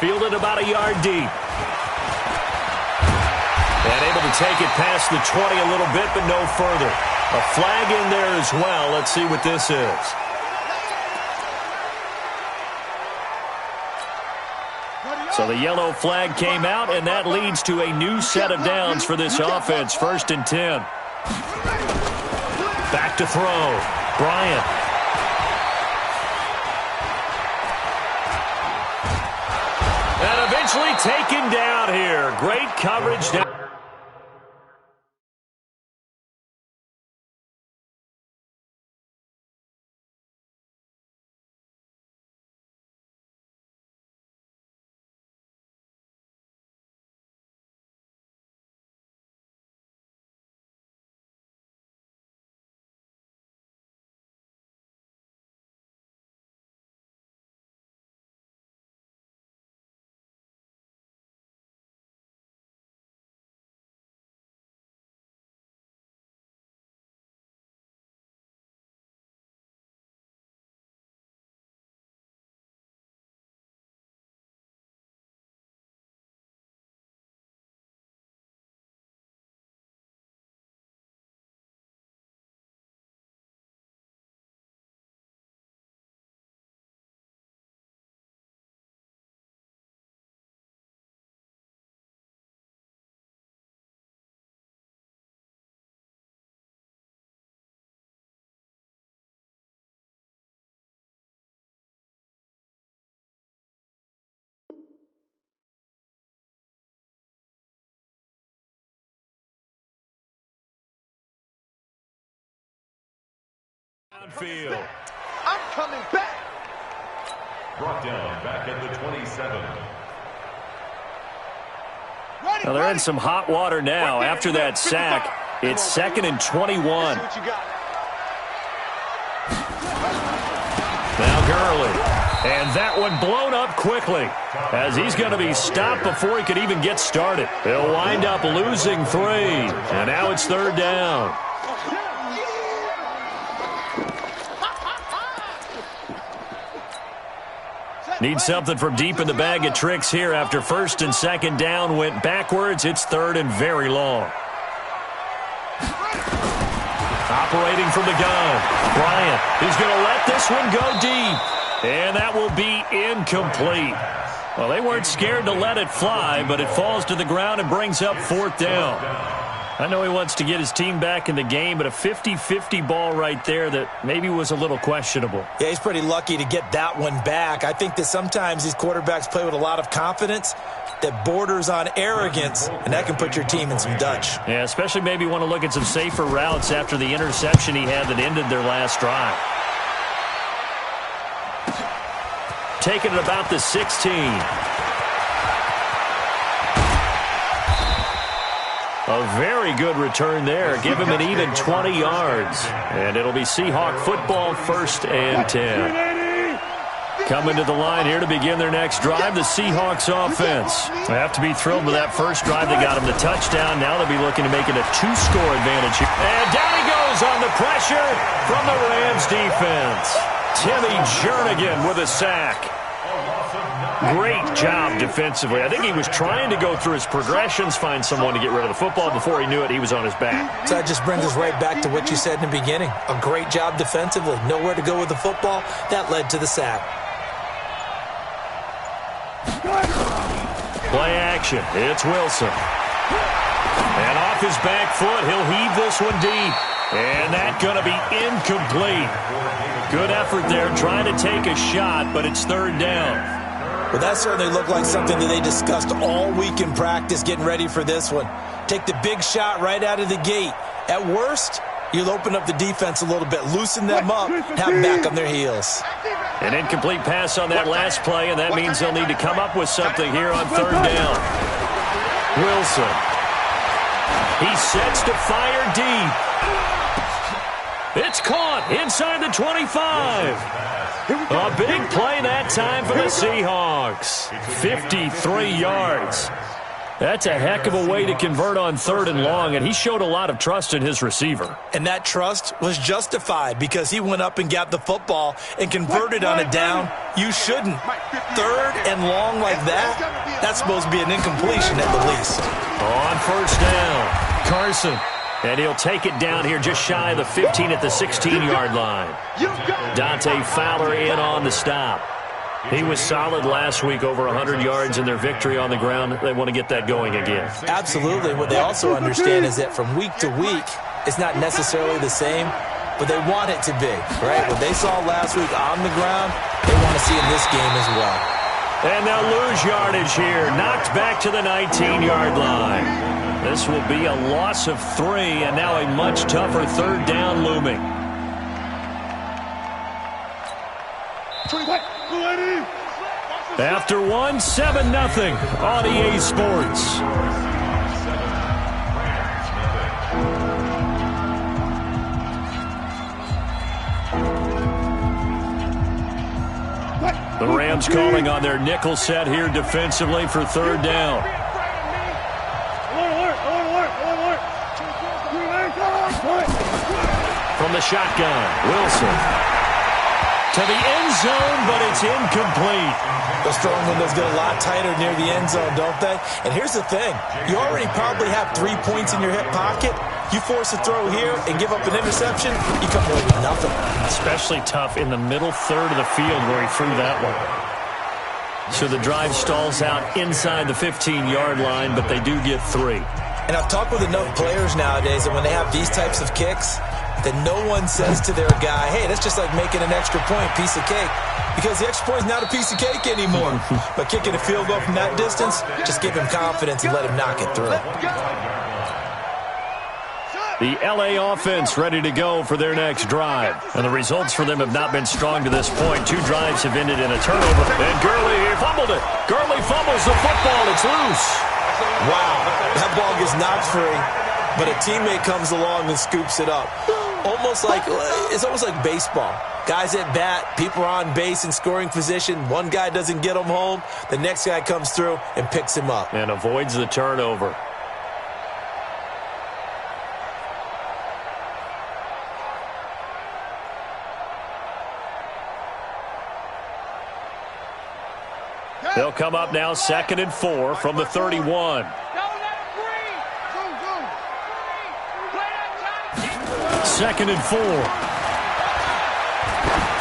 fielded about a yard deep. And able to take it past the 20 a little bit, but no further. A flag in there as well. Let's see what this is. So the yellow flag came out, and that leads to a new set of downs for this offense. 1st and 10. Back to throw. Bryant. And eventually taken down here. Great coverage down. Downfield. I'm coming back. Brought down back at the 27. Well, they're in some hot water now after that sack. It's 2nd and 21. Now Gurley. And that one blown up quickly as he's going to be stopped before he could even get started. He'll wind up losing 3. And now it's 3rd down. Need something from deep in the bag of tricks here after 1st and 2nd down went backwards. It's 3rd and very long. Operating from the gun. Bryant, he's going to let this one go deep. And that will be incomplete. Well, they weren't scared to let it fly, but it falls to the ground and brings up 4th down. I know he wants to get his team back in the game, but a 50-50 ball right there that maybe was a little questionable. Yeah, he's pretty lucky to get that one back. I think that sometimes these quarterbacks play with a lot of confidence that borders on arrogance, and that can put your team in some Dutch. Yeah, especially maybe want to look at some safer routes after the interception he had that ended their last drive. Taking it about the 16. A very good return there. Give him an even 20 yards. And it'll be Seahawk football, 1st and 10. Coming to the line here to begin their next drive, the Seahawks offense. They have to be thrilled with that first drive. They got him the touchdown. Now they'll be looking to make it a 2-score advantage here. And down he goes on the pressure from the Rams defense. Timmy Jernigan with a sack. Great job defensively. I think he was trying to go through his progressions, find someone to get rid of the football. Before he knew it, he was on his back. So that just brings us right back to what you said in the beginning. A great job defensively. Nowhere to go with the football. That led to the sack. Play action. It's Wilson. And off his back foot, he'll heave this one deep. And that's going to be incomplete. Good effort there trying to take a shot, but it's 3rd down. Well, that certainly looked like something that they discussed all week in practice getting ready for this one. Take the big shot right out of the gate. At worst, you'll open up the defense a little bit, loosen them up, have them back on their heels. An incomplete pass on that last play, and that means they'll need to come up with something here on 3rd down. Wilson. He sets to fire deep. It's caught inside the 25. A big play that time for the Seahawks. 53 yards. That's a heck of a way to convert on 3rd and long, and he showed a lot of trust in his receiver. And that trust was justified because he went up and got the football and converted on a down. You shouldn't. 3rd and long like that, that's supposed to be an incompletion at the least. On 1st down, Carson. And he'll take it down here just shy of the 15 at the 16-yard line. Dante Fowler in on the stop. He was solid last week, over 100 yards in their victory on the ground. They want to get that going again. Absolutely. What they also understand is that from week to week, it's not necessarily the same, but they want it to be, right? What they saw last week on the ground, they want to see in this game as well. And they'll lose yardage here. Knocked back to the 19-yard line. This will be a loss of 3, and now a much tougher 3rd down looming. After 1, 7-0 on EA Sports. The Rams calling on their nickel set here defensively for 3rd down. From the shotgun, Wilson. To the end zone, but it's incomplete. Those throwing windows get a lot tighter near the end zone, don't they? And here's the thing. You already probably have 3 points in your hip pocket. You force a throw here and give up an interception, you come away with nothing. Especially tough in the middle 3rd of the field where he threw that one. So the drive stalls out inside the 15-yard line, but they do get 3. And I've talked with enough players nowadays that when they have these types of kicks, that no one says to their guy, hey, that's just like making an extra point, piece of cake. Because the extra point is not a piece of cake anymore. But kicking a field goal from that distance, just give him confidence and let him knock it through. The LA offense ready to go for their next drive. And the results for them have not been strong to this point. 2 drives have ended in a turnover. And Gurley fumbled it. Gurley fumbles the football. It's loose. Wow, that ball gets knocked free, but a teammate comes along and scoops it up. It's almost like baseball. Guys at bat, people are on base in scoring position. One guy doesn't get him home. The next guy comes through and picks him up. And avoids the turnover. They'll come up now 2nd and 4 from the 31. 2nd and 4.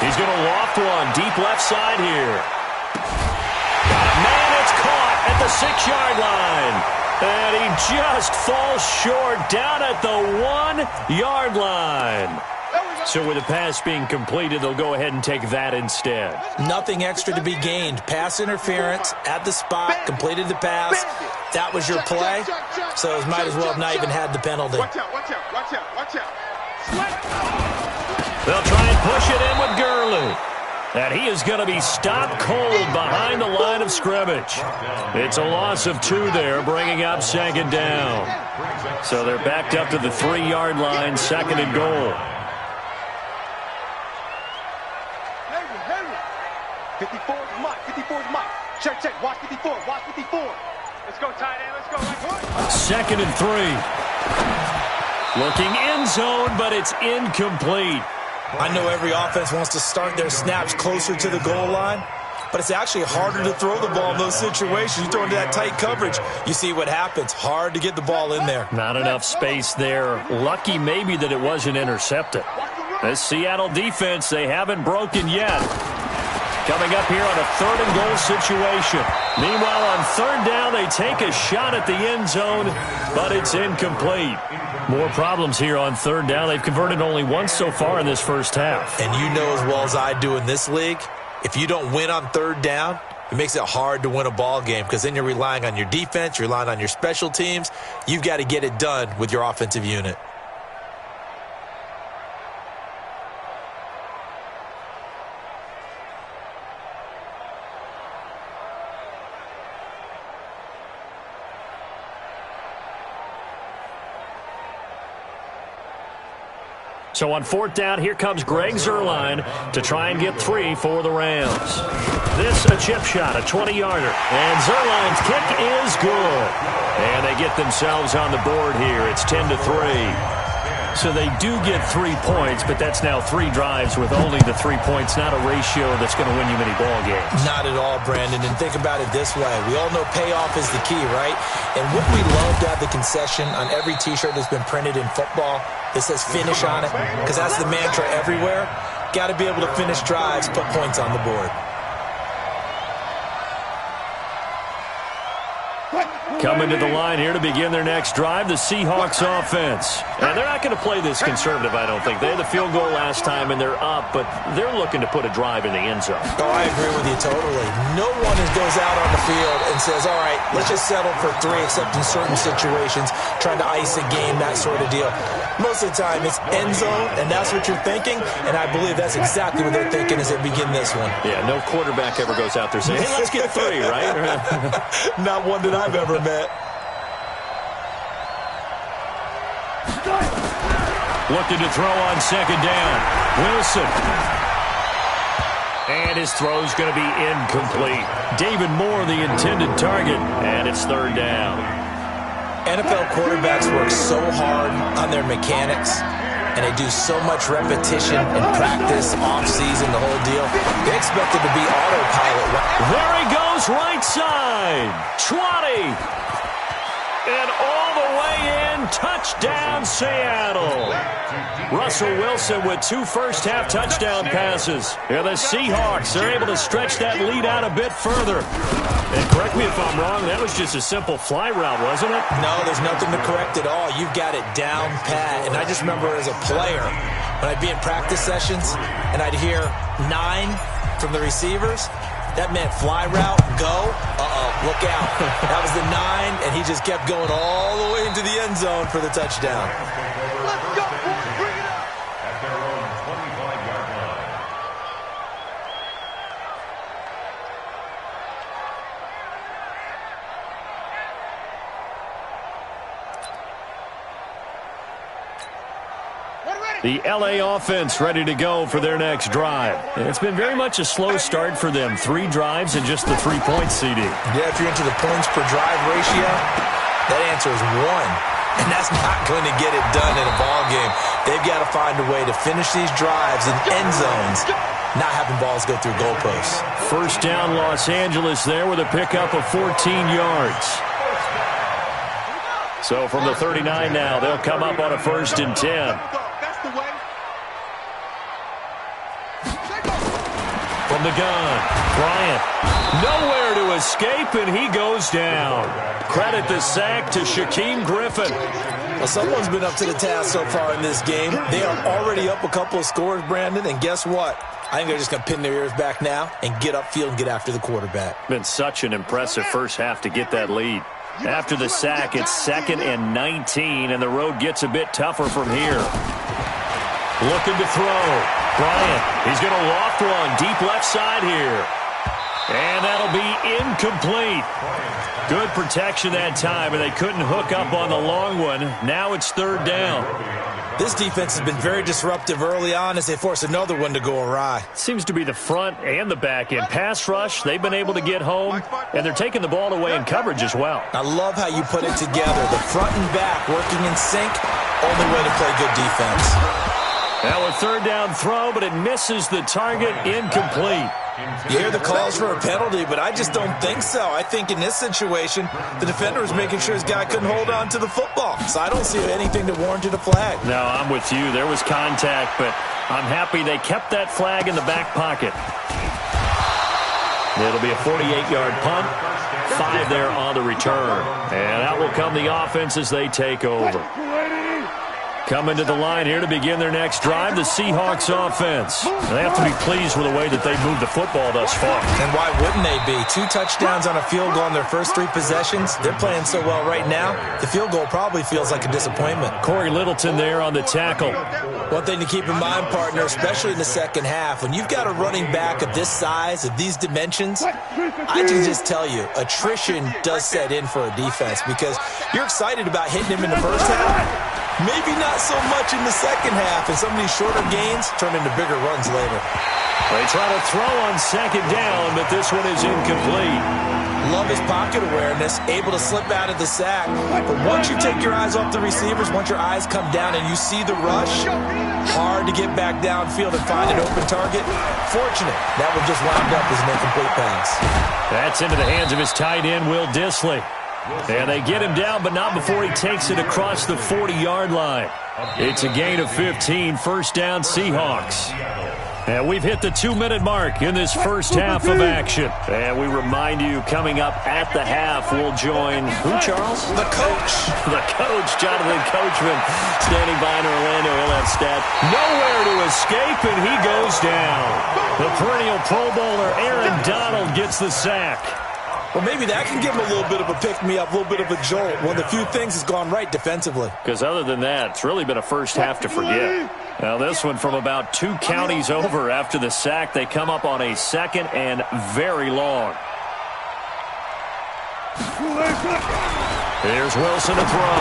He's going to loft one deep left side here. Man, it's caught at the 6-yard line. And he just falls short down at the 1-yard line. So with the pass being completed, they'll go ahead and take that instead. Nothing extra to be gained. Pass interference at the spot, completed the pass. That was your play, so it might as well have not even had the penalty. Watch out, watch out, watch out, watch out. They'll try and push it in with Gurley. And he is going to be stopped cold behind the line of scrimmage. It's a loss of 2 there, bringing up 2nd down. So they're backed up to the 3-yard line, 2nd and goal. 54 is Mike, 54 is Mike. Check, check, watch 54, watch 54. Let's go, tight end, let's go. Right. 2nd and 3. Looking end zone, but it's incomplete. I know every offense wants to start their snaps closer to the goal line, but it's actually harder to throw the ball in those situations. You throw into that tight coverage, you see what happens. Hard to get the ball in there. Not enough space there. Lucky maybe that it wasn't intercepted. This Seattle defense, they haven't broken yet. Coming up here on a 3rd and goal situation. Meanwhile, on 3rd down, they take a shot at the end zone, but it's incomplete. More problems here on 3rd down. They've converted only once so far in this first half. And you know as well as I do in this league, if you don't win on 3rd down, it makes it hard to win a ball game because then you're relying on your defense, you're relying on your special teams. You've got to get it done with your offensive unit. So on fourth down, here comes Greg Zuerlein to try and get 3 for the Rams. This a chip shot, a 20-yarder. And Zuerlein's kick is good. And they get themselves on the board here. It's 10-3. So they do get 3 points, but that's now 3 drives with only the 3 points, not a ratio that's going to win you many ball games. Not at all, Brandon. And think about it this way. We all know payoff is the key, right? And wouldn't we love to have the concession on every T-shirt that's been printed in football that says finish on it? Because that's the mantra everywhere. Got to be able to finish drives, put points on the board. Coming to the line here to begin their next drive, the Seahawks offense. And they're not going to play this conservative, I don't think. They had the field goal last time, and they're up, but they're looking to put a drive in the end zone. Oh, I agree with you totally. No one goes out on the field and says, all right, let's just settle for 3, except in certain situations, trying to ice a game, that sort of deal. Most of the time, it's end zone, and that's what you're thinking, and I believe that's exactly what they're thinking as they begin this one. Yeah, no quarterback ever goes out there saying, hey, let's get 3, right? Not one that I've ever met. Looking to throw on second down. Wilson. And his throw's going to be incomplete. David Moore, the intended target, and it's third down. NFL quarterbacks work so hard on their mechanics, and they do so much repetition and practice, off-season, the whole deal. They expect it to be autopilot. There he goes, right side. 20. And all the way in, touchdown Seattle. Russell Wilson with 2 first-half touchdown passes. Yeah, the Seahawks are able to stretch that lead out a bit further. And correct me if I'm wrong, that was just a simple fly route, wasn't it? No, there's nothing to correct at all. You've got it down pat. And I just remember as a player, when I'd be in practice sessions and I'd hear 9 from the receivers, that meant fly route, go, look out. That was the 9, and he just kept going all the way into the end zone for the touchdown. Let's go, boys. Bring it up. At their own 25-yard line. The L.A. offense ready to go for their next drive. It's been very much a slow start for them. 3 drives and just the 3 points, CD. Yeah, if you're into the points per drive ratio, that answer is 1. And that's not going to get it done in a ball game. They've got to find a way to finish these drives in end zones, not having balls go through goalposts. First down, Los Angeles there with a pickup of 14 yards. So from the 39 now, they'll come up on a 1st and 10. From the gun, Bryant. Nowhere to escape, and he goes down. Credit the sack to Shaquem Griffin. Well, someone's been up to the task so far in this game. They are already up a couple of scores, Brandon, and guess what? I think they're just going to pin their ears back now and get upfield and get after the quarterback. Been such an impressive first half to get that lead. After the sack, it's 2nd and 19, and the road gets a bit tougher from here. Looking to throw. Bryant, he's going to loft one deep left side here. And that'll be incomplete. Good protection that time, and they couldn't hook up on the long one. Now it's 3rd down. This defense has been very disruptive early on as they force another one to go awry. Seems to be the front and the back end. Pass rush, they've been able to get home, and they're taking the ball away in coverage as well. I love how you put it together. The front and back working in sync, only way to play good defense. Now a 3rd down throw, but it misses the target, incomplete. You hear the calls for a penalty, but I just don't think so. I think in this situation, the defender was making sure his guy couldn't hold on to the football. So I don't see anything that warranted a flag. No, I'm with you. There was contact, but I'm happy they kept that flag in the back pocket. It'll be a 48-yard punt. 5 there on the return. And out will come the offense as they take over. Coming to the line here to begin their next drive, the Seahawks offense. They have to be pleased with the way that they've moved the football thus far. And why wouldn't they be? 2 touchdowns on a field goal in their first 3 possessions. They're playing so well right now, the field goal probably feels like a disappointment. Corey Littleton there on the tackle. One thing to keep in mind, partner, especially in the second half, when you've got a running back of this size, of these dimensions, I can just tell you, attrition does set in for a defense because you're excited about hitting him in the first half. Maybe not so much in the second half, and some of these shorter gains turn into bigger runs later. They try to throw on second down, but this one is incomplete. Love his pocket awareness, able to slip out of the sack. But once you take your eyes off the receivers, once your eyes come down and you see the rush, hard to get back downfield and find an open target. Fortunate, that one just wound up as an incomplete pass. That's into the hands of his tight end, Will Dissly. And they get him down, but not before he takes it across the 40-yard line. It's a gain of 15, first down Seahawks. And we've hit the 2-minute mark in this first half of action. And we remind you, coming up at the half, we'll join, who, Charles? The coach. The coach, Jonathan Coachman, standing by in Orlando. He'll have stat. Nowhere to escape, and he goes down. The perennial Pro Bowler, Aaron Donald, gets the sack. Well, maybe that can give him a little bit of a pick-me-up, a little bit of a jolt. One of the few things has gone right defensively. Because other than that, it's really been a first half to forget. Now, this one from about 2 counties over after the sack. They come up on a second and very long. Here's Wilson to throw.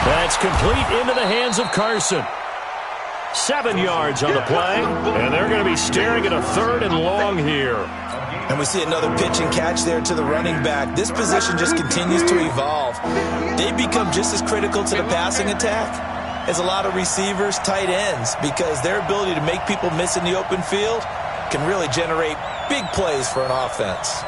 That's complete into the hands of Carson. 7 yards on the play, and they're going to be staring at a third and long here. And we see another pitch and catch there to the running back. This position just continues to evolve. They become just as critical to the passing attack as a lot of receivers, tight ends, because their ability to make people miss in the open field can really generate big plays for an offense.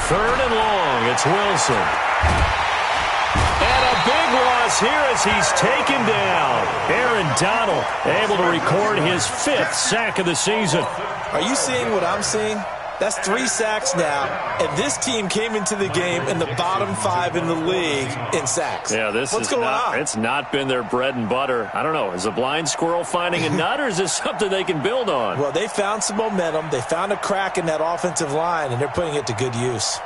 Third and long, it's Wilson. And a big loss here as he's taken down. Aaron Donald able to record his 5th sack of the season. Are you seeing what I'm seeing? That's 3 sacks now, and this team came into the game in the bottom 5 in the league in sacks. Yeah, what's going on? It's not been their bread and butter. I don't know. Is a blind squirrel finding a nut, or is this something they can build on? Well, they found some momentum. They found a crack in that offensive line, and they're putting it to good use.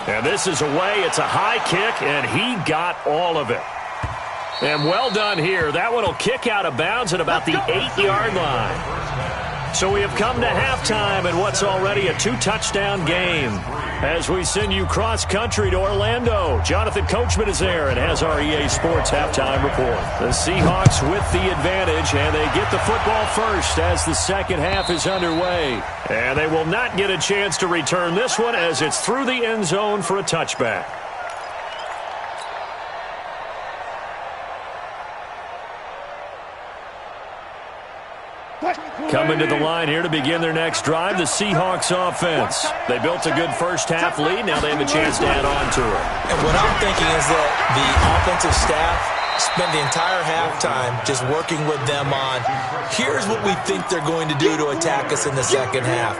And this is away. It's a high kick, and he got all of it. And well done here. That one will kick out of bounds at about the 8-yard line. So we have come to halftime in what's already a 2-touchdown game. As we send you cross-country to Orlando, Jonathan Coachman is there and has our EA Sports halftime report. The Seahawks with the advantage, and they get the football first as the second half is underway. And they will not get a chance to return this one as it's through the end zone for a touchback. Coming to the line here to begin their next drive, the Seahawks offense. They built a good first-half lead. Now they have a chance to add on to it. And what I'm thinking is that the offensive staff spend the entire halftime just working with them on, here's what we think they're going to do to attack us in the second half.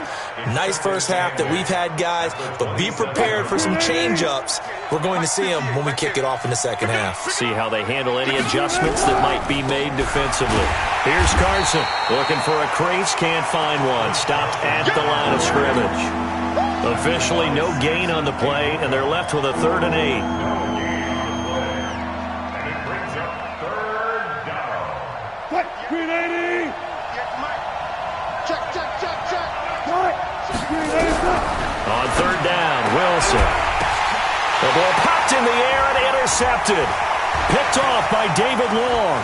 Nice first half that we've had, guys, but be prepared for some change-ups. We're going to see them when we kick it off in the second half. See how they handle any adjustments that might be made defensively. Here's Carson looking for a crease, can't find one. Stopped at the line of scrimmage. Officially no gain on the play, and they're left with a 3rd and 8. On 3rd down, Wilson. The ball popped in the air and intercepted. Picked off by David Long.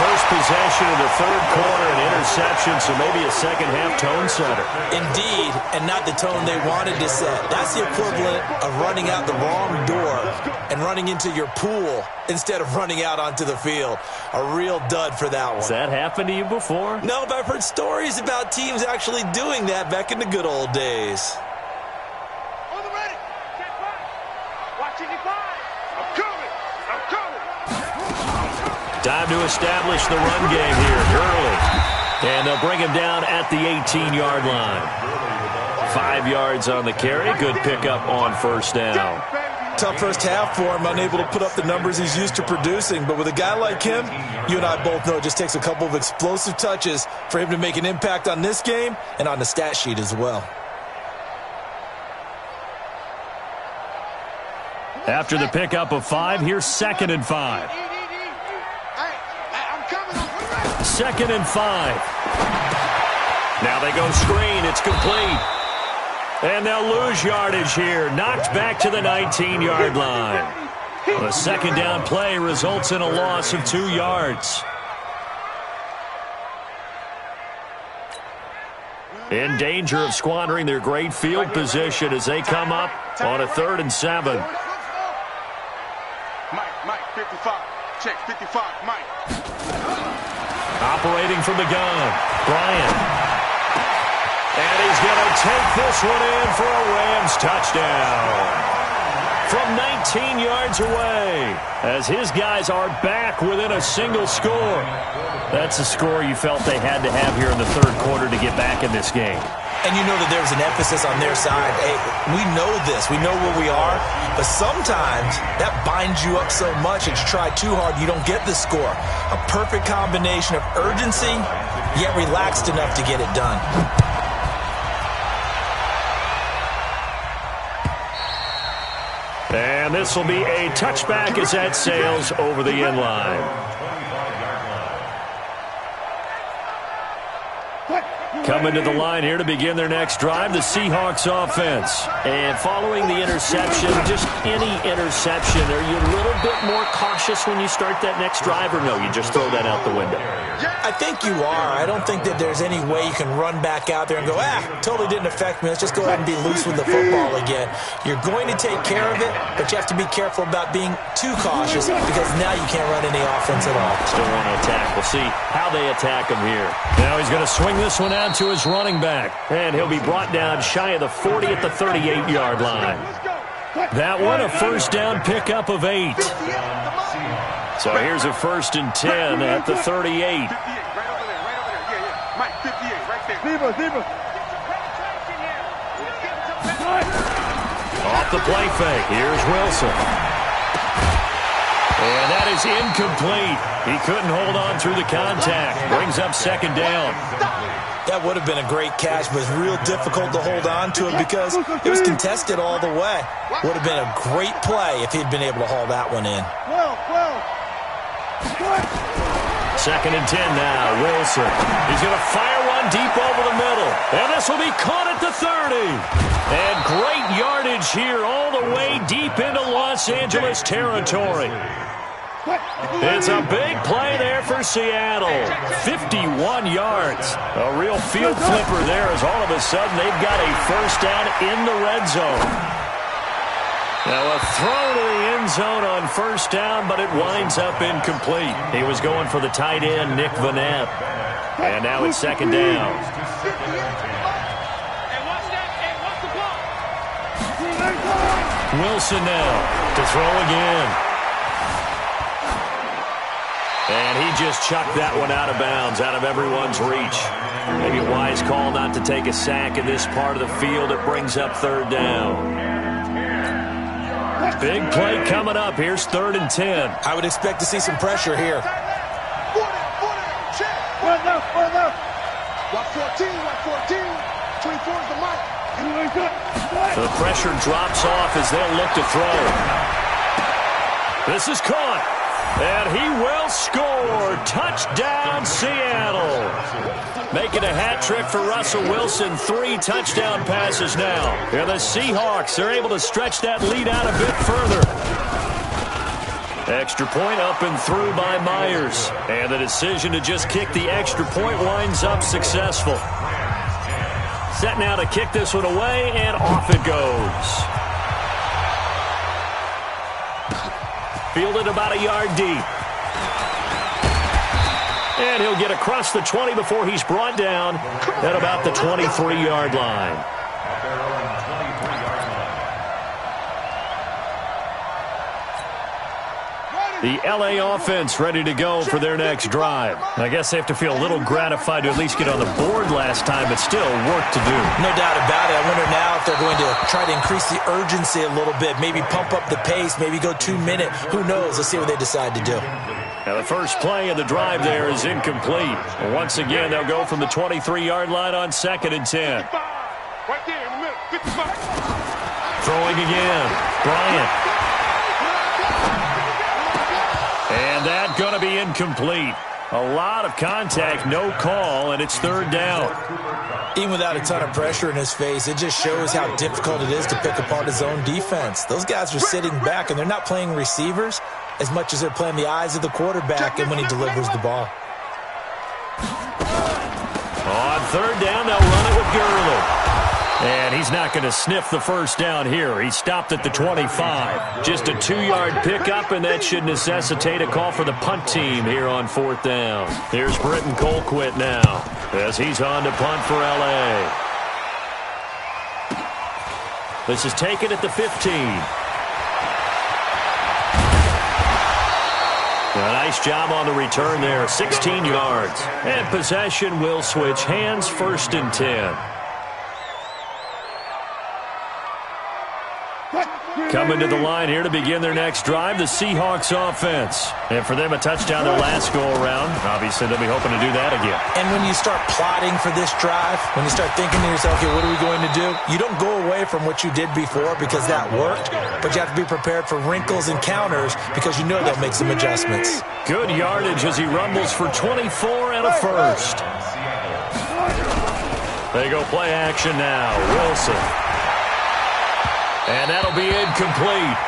First possession of the 3rd quarter, an interception, so maybe a second-half tone setter. Indeed, and not the tone they wanted to set. That's the equivalent of running out the wrong door and running into your pool instead of running out onto the field. A real dud for that one. Has that happened to you before? No, but I've heard stories about teams actually doing that back in the good old days. On the ready. Check back. Watch it, I'm coming. I'm coming. Time to establish the run game here early. And they'll bring him down at the 18-yard line. 5 yards on the carry. Good pickup on first down. Tough first half for him, unable to put up the numbers he's used to producing. But with a guy like him, you and I both know it just takes a couple of explosive touches for him to make an impact on this game and on the stat sheet as well. After the pickup of 5, here's 2nd and 5. 2nd and 5. Now they go screen. It's complete. And they'll lose yardage here. Knocked back to the 19-yard line. The second down play results in a loss of 2 yards. In danger of squandering their great field position as they come up on a 3rd and 7. Mike, 55. Check, 55, Mike. Operating from the gun, Bryant. And he's going to take this one in for a Rams touchdown. From 19 yards away, as his guys are back within a single score. That's a score you felt they had to have here in the 3rd quarter to get back in this game. And you know that there was an emphasis on their side. Hey, we know this. We know where we are. But sometimes that binds you up so much that you try too hard, you don't get the score. A perfect combination of urgency, yet relaxed enough to get it done. And this will be a touchback as that sails over the end line. Coming to the line here to begin their next drive, the Seahawks offense. And following the interception, just any interception, are you a little bit more cautious when you start that next drive, or no, you just throw that out the window? I think you are. I don't think that there's any way you can run back out there and go, totally didn't affect me. Let's just go ahead and be loose with the football again. You're going to take care of it, but you have to be careful about being too cautious because now you can't run any offense at all. Still want to attack. We'll see how they attack him here. Now he's going to swing this one out to his running back, and he'll be brought down shy of the 40 at the 38-yard line. That one, a first down pickup of 8. So here's a 1st and 10 at the 38. Right over there. Yeah. Mike, 58, right there. Zebra. Off the play fake, here's Wilson. And that is incomplete. He couldn't hold on through the contact. Brings up 2nd down. That would have been a great catch, but it's real difficult to hold on to it because it was contested all the way. Would have been a great play if he'd been able to haul that one in. 2nd and 10 now, Wilson. He's going to fire one deep over the middle. And this will be caught at the 30. And great yardage here all the way deep into Los Angeles territory. It's a big play there for Seattle. 51 yards. A real field flipper there as all of a sudden they've got a first down in the red zone. Now a throw to the end zone on first down, but it winds up incomplete. He was going for the tight end, Nick Vanette. And now it's 2nd down. Wilson now to throw again. And he just chucked that one out of bounds, out of everyone's reach. Maybe a wise call not to take a sack in this part of the field. It brings up 3rd down. Big play coming up. Here's 3rd and 10. I would expect to see some pressure here. 40, check. 114. 24 is the mic. The pressure drops off as they'll look to throw. This is caught. And he will score. Touchdown, Seattle. Making a hat trick for Russell Wilson. 3 touchdown passes now. And the Seahawks are able to stretch that lead out a bit further. Extra point up and through by Myers. And the decision to just kick the extra point winds up successful. Set now to kick this one away, and off it goes. Fielded about a yard deep. And he'll get across the 20 before he's brought down at about the 23-yard line. The LA offense ready to go for their next drive. I guess they have to feel a little gratified to at least get on the board last time, but still work to do. No doubt about it. I wonder now if they're going to try to increase the urgency a little bit, maybe pump up the pace, maybe go 2-minute. Who knows? Let's see what they decide to do. Now the first play of the drive there is incomplete. And once again, they'll go from the 23-yard line on 2nd and 10. Right there in the middle, 55. Throwing again. Bryant. And that's going to be incomplete. A lot of contact, no call, and it's third down. Even without a ton of pressure in his face, it just shows how difficult it is to pick apart his own defense. Those guys are sitting back, and they're not playing receivers as much as they're playing the eyes of the quarterback and when he delivers the ball. On third down, they'll run it with Gurley. And he's not going to sniff the first down here. He stopped at the 25. Just a 2-yard pickup, and that should necessitate a call for the punt team here on fourth down. Here's Britton Colquitt now as he's on to punt for L.A. This is taken at the 15. A nice job on the return there, 16 yards. And possession will switch hands, first and 10. Coming to the line here to begin their next drive, the Seahawks offense. And for them, a touchdown their last go-around. Obviously, they'll be hoping to do that again. And when you start plotting for this drive, when you start thinking to yourself, okay, what are we going to do? You don't go away from what you did before because that worked, but you have to be prepared for wrinkles and counters because you know they'll make some adjustments. Good yardage as he rumbles for 24 and a first. They go play action now. Wilson. And that'll be incomplete.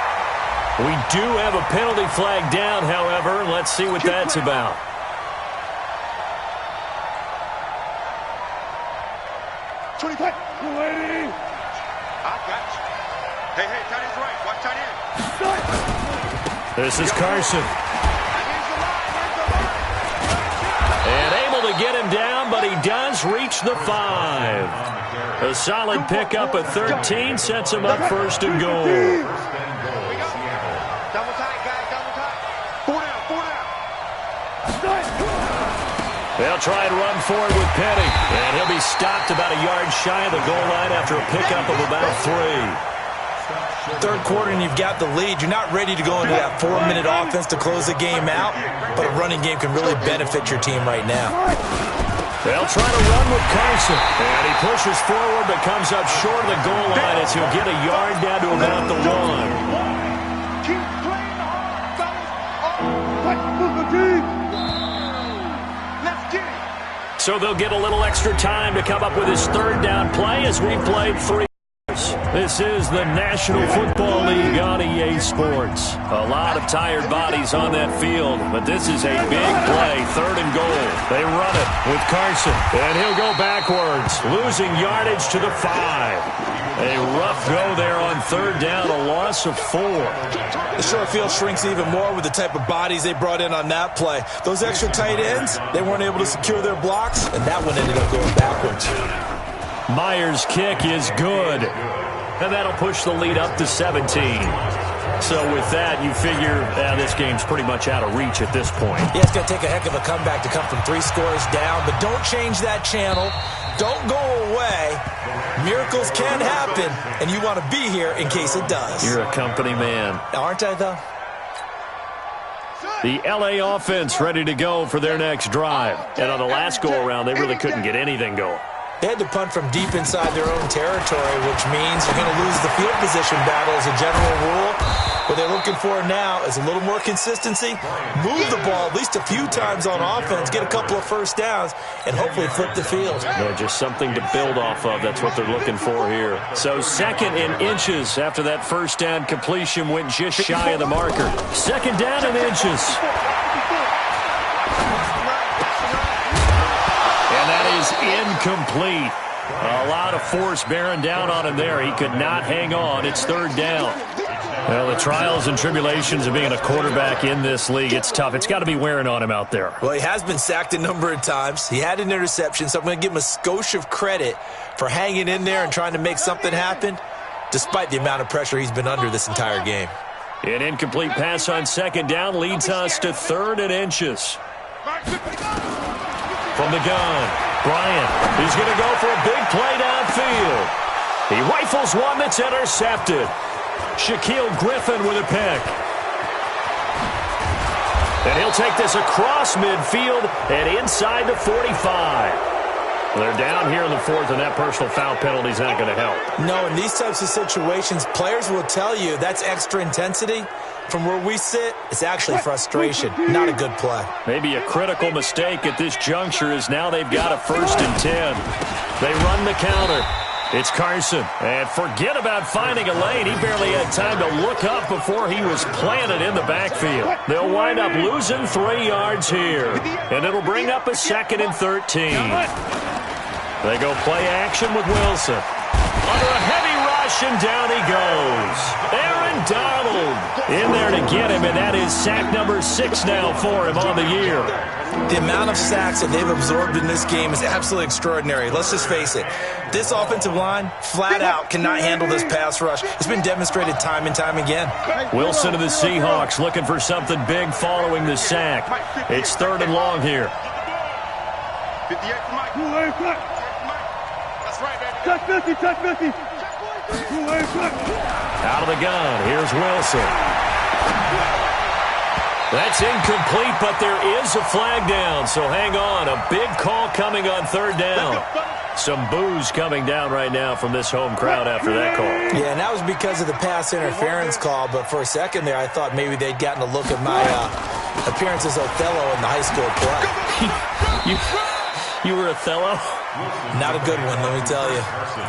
We do have a penalty flag down, however. Let's see what that's about. Hey, tight end's right. Watch tight end. This is Carson. And able to get him down, but he does reach the 5. A solid pickup at 13 sets him up first and goal. Double tight, guys, double tight. 4 down. They'll try and run forward with Penny. And he'll be stopped about a yard shy of the goal line after a pickup of about 3. Third quarter and you've got the lead. You're not ready to go into that 4-minute offense to close the game out, but a running game can really benefit your team right now. They'll try to run with Carson. And he pushes forward but comes up short of the goal line as he'll get a yard down to about the 1. Keep playing hard, fellas. Let's get it. So they'll get a little extra time to come up with his third down play as we played 3. This is the National Football League on EA Sports. A lot of tired bodies on that field, but this is a big play, third and goal. They run it with Carson, and he'll go backwards, losing yardage to the 5. A rough go there on third down, a loss of 4. The short field shrinks even more with the type of bodies they brought in on that play. Those extra tight ends, they weren't able to secure their blocks, and that one ended up going backwards. Myers' kick is good, and that'll push the lead up to 17. So with that, you figure this game's pretty much out of reach at this point. Yeah, it's going to take a heck of a comeback to come from 3 scores down, but don't change that channel. Don't go away. Miracles can happen, and you want to be here in case it does. You're a company man. Aren't I, though? The L.A. offense ready to go for their next drive. And on the last go-around, they really couldn't get anything going. They had to punt from deep inside their own territory, which means you're going to lose the field position battle as a general rule. What they're looking for now is a little more consistency, move the ball at least a few times on offense, get a couple of first downs, and hopefully flip the field. No, just something to build off of. That's what they're looking for here. So second in inches after that first down completion went just shy of the marker. Second down in inches. And that is incomplete. A lot of force bearing down on him there. He could not hang on. It's third down. Well, the trials and tribulations of being a quarterback in this league, it's tough. It's got to be wearing on him out there. Well, he has been sacked a number of times. He had an interception, so I'm going to give him a skosh of credit for hanging in there and trying to make something happen, despite the amount of pressure he's been under this entire game. An incomplete pass on second down leads us to third and inches. From the gun, Bryant, he's going to go for a big play downfield. He rifles one that's intercepted. Shaquille Griffin with a pick. And he'll take this across midfield and inside the 45. They're down here in the fourth, and that personal foul penalty is not going to help. No, in these types of situations, players will tell you that's extra intensity. From where we sit, it's actually frustration. Not a good play. Maybe a critical mistake at this juncture is now they've got a 1st and 10. They run the counter. It's Carson. And forget about finding a lane. He barely had time to look up before he was planted in the backfield. They'll wind up losing 3 yards here. And it'll bring up a 2nd and 13. They go play action with Wilson. Under a heavy rush, and down he goes. Aaron Donald in there to get him, and that is sack number 6 now for him on the year. The amount of sacks that they've absorbed in this game is absolutely extraordinary. Let's just face it. This offensive line, flat out, cannot handle this pass rush. It's been demonstrated time and time again. Wilson of the Seahawks looking for something big following the sack. It's 3rd and long here. 58 for Mike. That's right, baby. Touch 50, touch 50. Out of the gun, here's Wilson. That's incomplete, but there is a flag down, so hang on. A big call coming on 3rd down. Some boos coming down right now from this home crowd after that call. Yeah, and that was because of the pass interference call, but for a second there I thought maybe they'd gotten a look at my appearance as Othello in the high school play. You were Othello? Not a good one, let me tell you.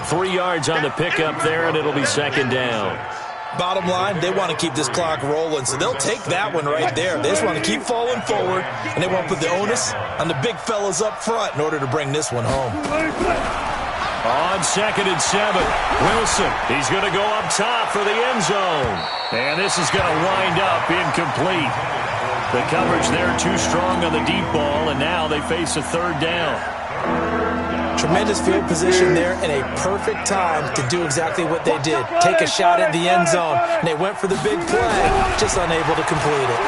3 yards on the pickup there, and it'll be 2nd down. Bottom line, they want to keep this clock rolling, so they'll take that one right there. They just want to keep falling forward, and they want to put the onus on the big fellas up front in order to bring this one home. On 2nd and 7, Wilson. He's going to go up top for the end zone. And this is going to wind up incomplete. The coverage there too strong on the deep ball, and now they face a 3rd down. Tremendous field position there and a perfect time to do exactly what they did. Take a shot at the end zone, and they went for the big play, just unable to complete it.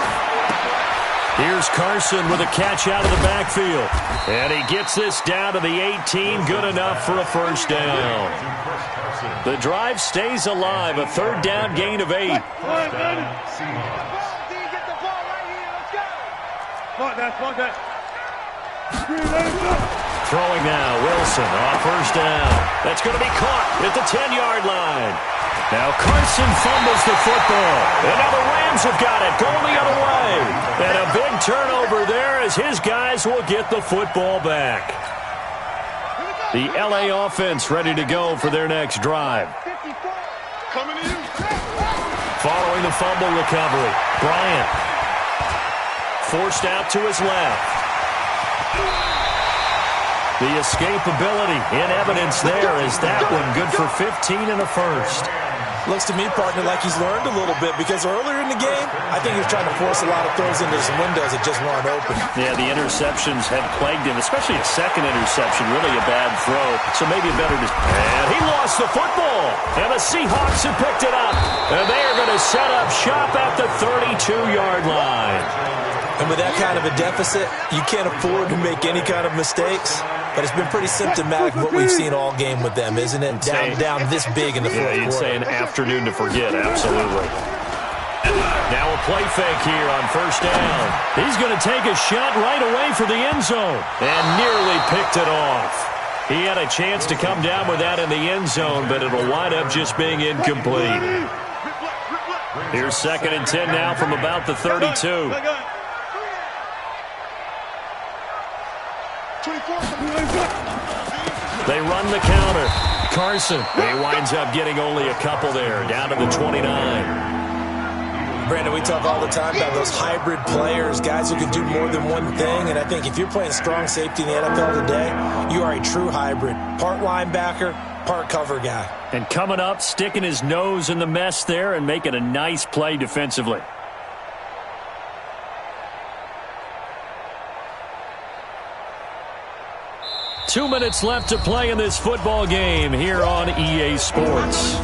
Here's Carson with a catch out of the backfield. And he gets this down to the 18, good enough for a 1st down. The drive stays alive, a 3rd down gain of 8. Throwing now, Wilson on 1st down. That's going to be caught at the 10-yard line. Now Carson fumbles the football. And now the Rams have got it, going the other way. And a big turnover there as his guys will get the football back. The LA offense ready to go for their next drive. Following the fumble recovery, Bryant forced out to his left. The escapability in evidence there is that one good for 15 and a 1st. Looks to me, partner, like he's learned a little bit because earlier in the game, I think he was trying to force a lot of throws into some windows that just weren't open. Yeah, the interceptions have plagued him, especially a 2nd interception, really a bad throw. So maybe a better... And he lost the football, and the Seahawks have picked it up. And they are going to set up shop at the 32-yard line. And with that kind of a deficit, you can't afford to make any kind of mistakes. But it's been pretty symptomatic of what we've seen all game with them, isn't it? Down this big in the fourth quarter. You'd say an afternoon to forget, absolutely. Now a play fake here on 1st down. He's going to take a shot right away for the end zone and nearly picked it off. He had a chance to come down with that in the end zone, but it'll wind up just being incomplete. Here's 2nd and 10 now from about the 32. They run the counter. Carson, he winds up getting only a couple there, down to the 29. Brandon, we talk all the time about those hybrid players, guys who can do more than one thing, and I think if you're playing strong safety in the NFL today, you are a true hybrid. Part linebacker, part cover guy. And coming up, sticking his nose in the mess there and making a nice play defensively. Two minutes left to play in this football game here on EA Sports.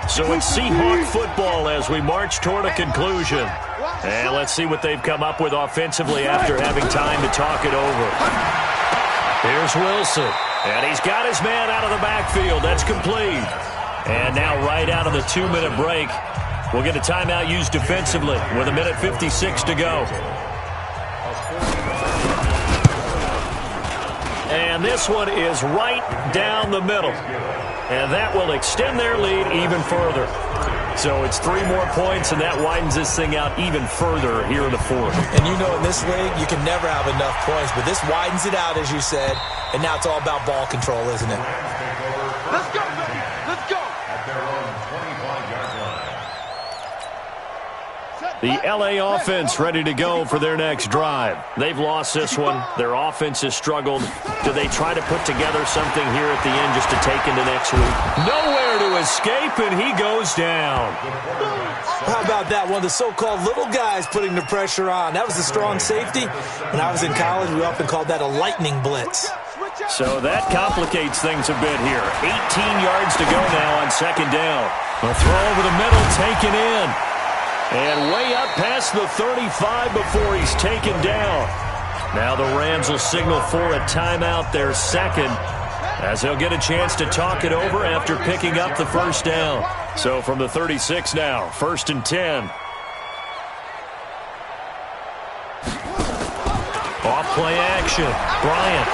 So it's Seahawk football as we march toward a conclusion. And let's see what they've come up with offensively after having time to talk it over. Here's Wilson. And he's got his man out of the backfield. That's complete. And now right out of the 2-minute break, we'll get a timeout used defensively with 1:56 to go. And this one is right down the middle. And that will extend their lead even further. So it's 3 more points, and that widens this thing out even further here in the fourth. And you know in this league, you can never have enough points, but this widens it out, as you said, and now it's all about ball control, isn't it? Let's go, baby. Let's go. At their own 25-yard line. The LA offense ready to go for their next drive. They've lost this one. Their offense has struggled. Do they try to put together something here at the end just to take into next week? Nowhere to escape, and he goes down. How about that? One of the so-called little guys putting the pressure on. That was a strong safety. When I was in college, we often called that a lightning blitz. So that complicates things a bit here. 18 yards to go now on second down. A throw over the middle, taken in. And way up past the 35 before he's taken down. Now the Rams will signal for a timeout, their second, as they'll get a chance to talk it over after picking up the first down. So from the 36 now, 1st and 10. Off play action. Bryant.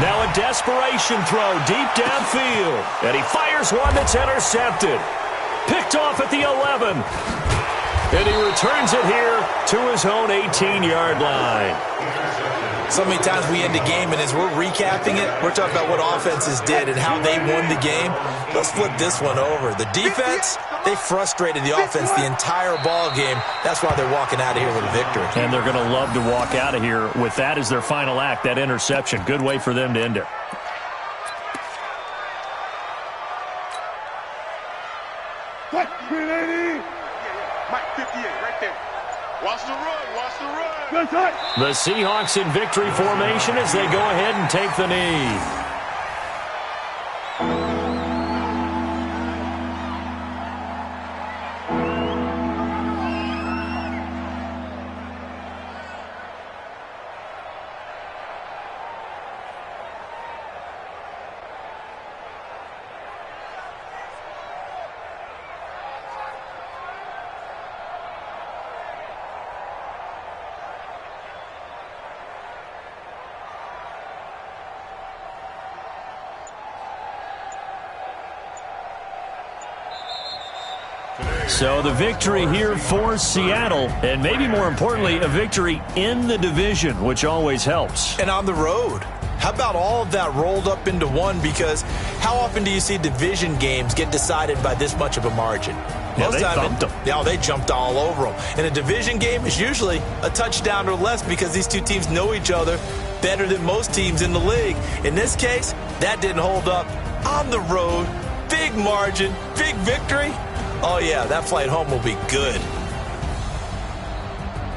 Now a desperation throw deep downfield. And he fires one that's intercepted. Picked off at the 11. And he returns it here to his own 18-yard line. So many times we end the game, and as we're recapping it, we're talking about what offenses did and how they won the game. Let's flip this one over. The defense, they frustrated the offense the entire ball game. That's why they're walking out of here with a victory. And they're going to love to walk out of here with that as their final act, that interception. Good way for them to end it. Mike, 58, right there. Watch the run, watch the run. The Seahawks in victory formation as they go ahead and take the knee. So the victory here for Seattle, and maybe more importantly, a victory in the division, which always helps. And on the road. How about all of that rolled up into one? Because how often do you see division games get decided by this much of a margin? Yeah, they thumped them. Yeah, they jumped all over them. And a division game is usually a touchdown or less because these two teams know each other better than most teams in the league. In this case, that didn't hold up. On the road, big margin, big victory. Oh, yeah, that flight home will be good.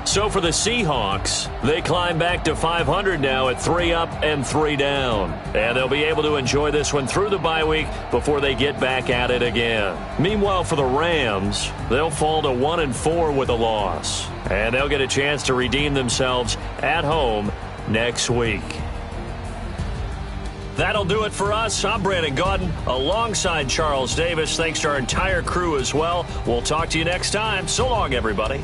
So for the Seahawks, they climb back to 500 now at 3 up and 3 down. And they'll be able to enjoy this one through the bye week before they get back at it again. Meanwhile, for the Rams, they'll fall to 1-4 with a loss. And they'll get a chance to redeem themselves at home next week. That'll do it for us. I'm Brandon Gaudin alongside Charles Davis. Thanks to our entire crew as well. We'll talk to you next time. So long, everybody.